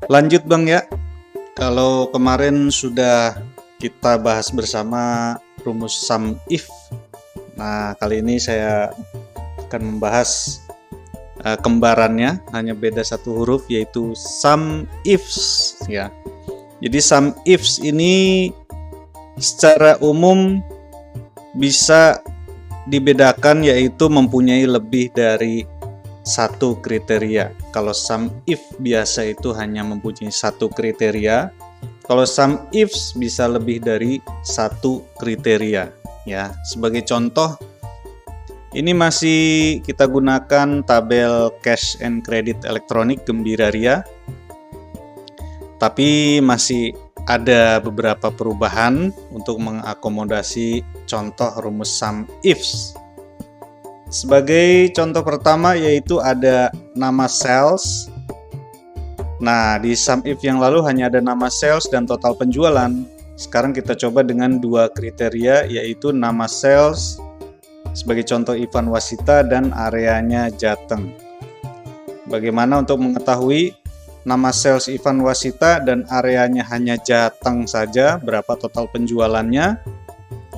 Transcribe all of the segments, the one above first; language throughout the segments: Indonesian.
Lanjut Bang ya, kalau kemarin sudah kita bahas bersama rumus sum if. Nah, kali ini saya akan membahas kembarannya, hanya beda satu huruf yaitu sum ifs ya. Jadi sum ifs ini secara umum bisa dibedakan yaitu mempunyai lebih dari satu kriteria. Kalau sum if biasa itu hanya mempunyai satu kriteria. Kalau sum ifs bisa lebih dari satu kriteria. Ya, sebagai contoh, ini masih kita gunakan tabel cash and credit elektronik Gembiraria. Tapi masih ada beberapa perubahan untuk mengakomodasi contoh rumus sum ifs. Sebagai contoh pertama yaitu ada nama sales. Nah, di sum if yang lalu hanya ada nama sales dan total penjualan. Sekarang kita coba dengan dua kriteria yaitu nama sales sebagai contoh Ivan Wasita dan areanya Jateng. Bagaimana untuk mengetahui nama sales Ivan Wasita dan areanya hanya Jateng saja, berapa total penjualannya?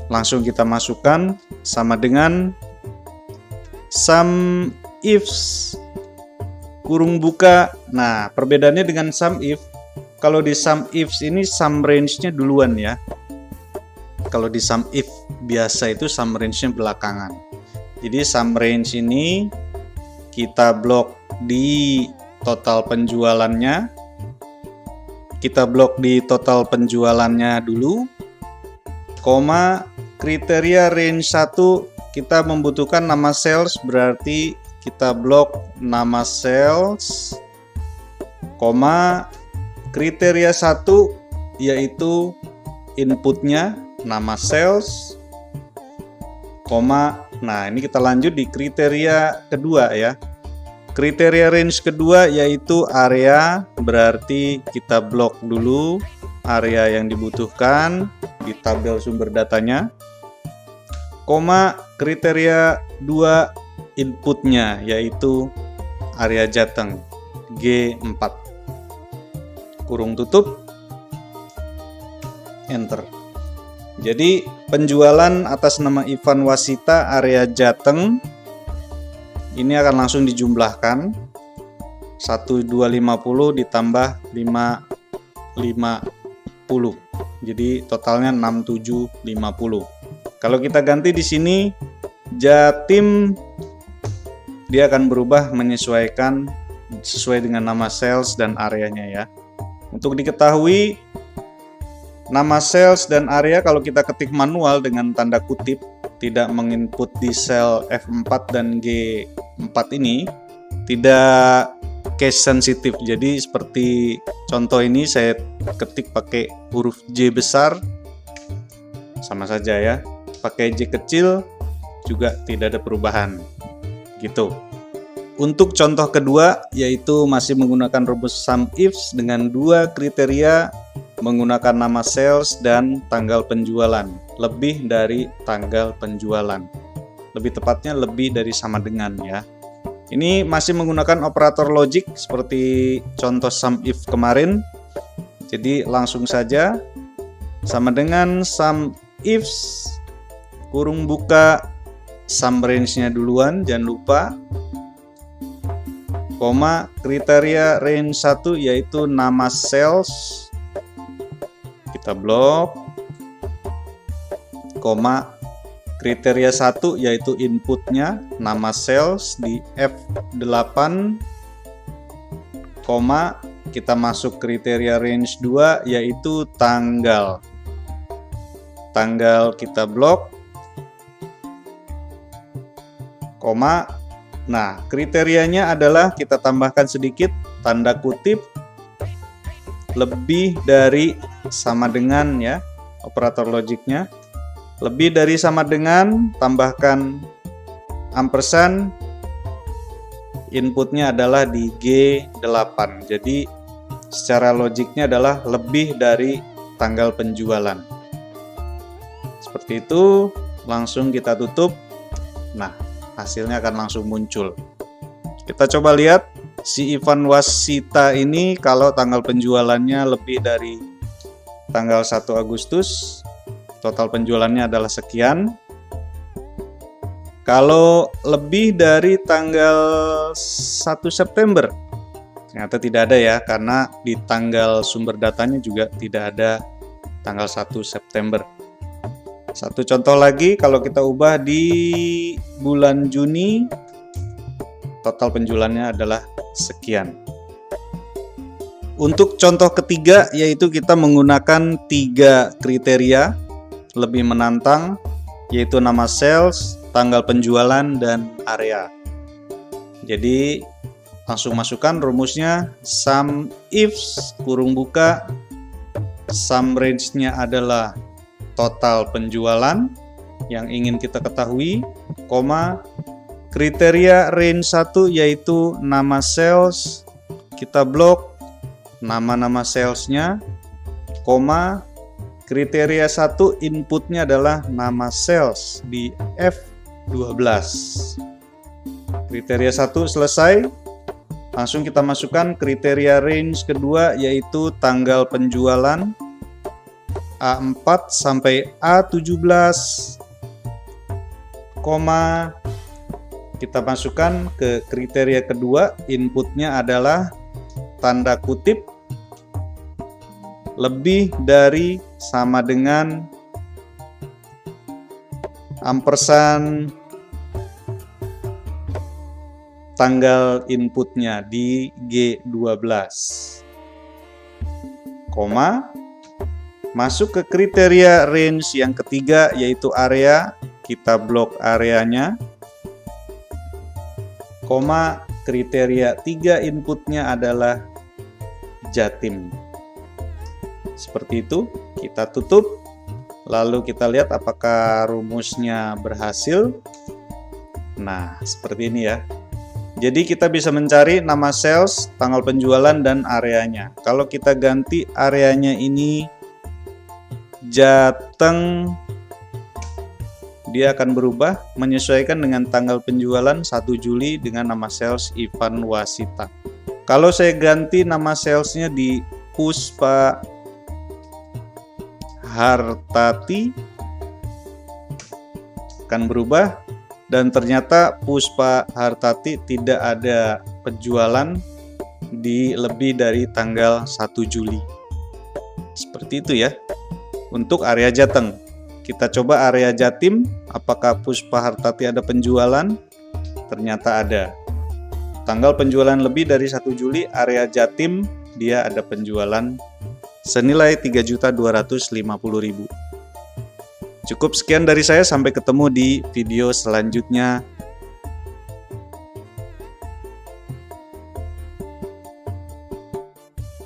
Langsung kita masukkan sama dengan sum ifs kurung buka. Nah, perbedaannya dengan sum if, kalau di sum ifs ini sum range-nya duluan ya. Kalau di sum if biasa itu sum range-nya belakangan. Jadi sum range ini kita blok di total penjualannya. Kita blok di total penjualannya dulu, koma kriteria range 1 kita membutuhkan nama sales, berarti kita blok nama sales, koma kriteria 1 yaitu inputnya nama sales, koma. Nah, ini kita lanjut di kriteria kedua ya. Kriteria range kedua yaitu area, berarti kita blok dulu area yang dibutuhkan di tabel sumber datanya, koma kriteria 2 inputnya yaitu area Jateng G4, kurung tutup, enter. Jadi penjualan atas nama Ivan Wasita area Jateng ini akan langsung dijumlahkan 1250 ditambah 550. Jadi totalnya 6750. Kalau kita ganti di sini Jatim, dia akan berubah menyesuaikan sesuai dengan nama sales dan areanya ya. Untuk diketahui nama sales dan area kalau kita ketik manual dengan tanda kutip, tidak menginput di sel F4 dan G4 ini, tidak case sensitif. Jadi seperti contoh ini saya ketik pakai huruf J besar, sama saja ya. Pakai J kecil juga tidak ada perubahan gitu. Untuk contoh kedua yaitu masih menggunakan rumus sum ifs dengan dua kriteria, menggunakan nama sales dan tanggal penjualan, lebih dari tanggal penjualan, lebih tepatnya lebih dari sama dengan ya. Ini masih menggunakan operator logik seperti contoh sum if kemarin. Jadi langsung saja sama dengan sum ifs kurung buka sum range-nya duluan, jangan lupa, koma kriteria range 1 yaitu nama sales, kita blok, koma kriteria 1 yaitu inputnya nama sales di F8, koma kita masuk kriteria range 2 yaitu tanggal kita blok, koma. Nah, kriterianya adalah kita tambahkan sedikit tanda kutip lebih dari sama dengan ya, operator logiknya. Lebih dari sama dengan, tambahkan ampersand, inputnya adalah di G8. Jadi secara logiknya adalah lebih dari tanggal penjualan. Seperti itu, langsung kita tutup. Nah, hasilnya akan langsung muncul. Kita coba lihat Si Ivan Wasita ini kalau tanggal penjualannya lebih dari tanggal 1 Agustus, total penjualannya adalah sekian. Kalau lebih dari tanggal 1 September, ternyata tidak ada ya, karena di tanggal sumber datanya juga tidak ada tanggal 1 September. Satu contoh lagi, kalau kita ubah di bulan Juni, total penjualannya adalah sekian. Untuk contoh ketiga, yaitu kita menggunakan 3 kriteria lebih menantang, yaitu nama sales, tanggal penjualan, dan area. Jadi langsung masukkan rumusnya, sum ifs kurung buka, sum range-nya adalah total penjualan yang ingin kita ketahui, koma, kriteria range 1 yaitu nama sales, kita blok nama-nama salesnya, koma, kriteria 1 inputnya adalah nama sales di F12. Kriteria 1 selesai, langsung kita masukkan kriteria range kedua yaitu tanggal penjualan A4 sampai A17, koma, kita masukkan ke kriteria kedua, inputnya adalah tanda kutip lebih dari sama dengan ampersand tanggal inputnya di G12, koma, masuk ke kriteria range yang ketiga yaitu area, kita blok areanya, koma, kriteria 3 inputnya adalah Jatim. Seperti itu, kita tutup, lalu kita lihat apakah rumusnya berhasil. Nah, seperti ini ya. Jadi kita bisa mencari nama sales, tanggal penjualan, dan areanya. Kalau kita ganti areanya ini Jateng, dia akan berubah menyesuaikan dengan tanggal penjualan 1 Juli dengan nama sales Ivan Wasita. Kalau saya ganti nama salesnya di Puspa Hartati, akan berubah, dan ternyata Puspa Hartati tidak ada penjualan di lebih dari tanggal 1 Juli. Seperti itu ya untuk area Jateng. Kita coba area Jatim, apakah Puspa Hartati ada penjualan? Ternyata ada. Tanggal penjualan lebih dari 1 Juli, area Jatim dia ada penjualan senilai 3.250.000. Cukup sekian dari saya, sampai ketemu di video selanjutnya.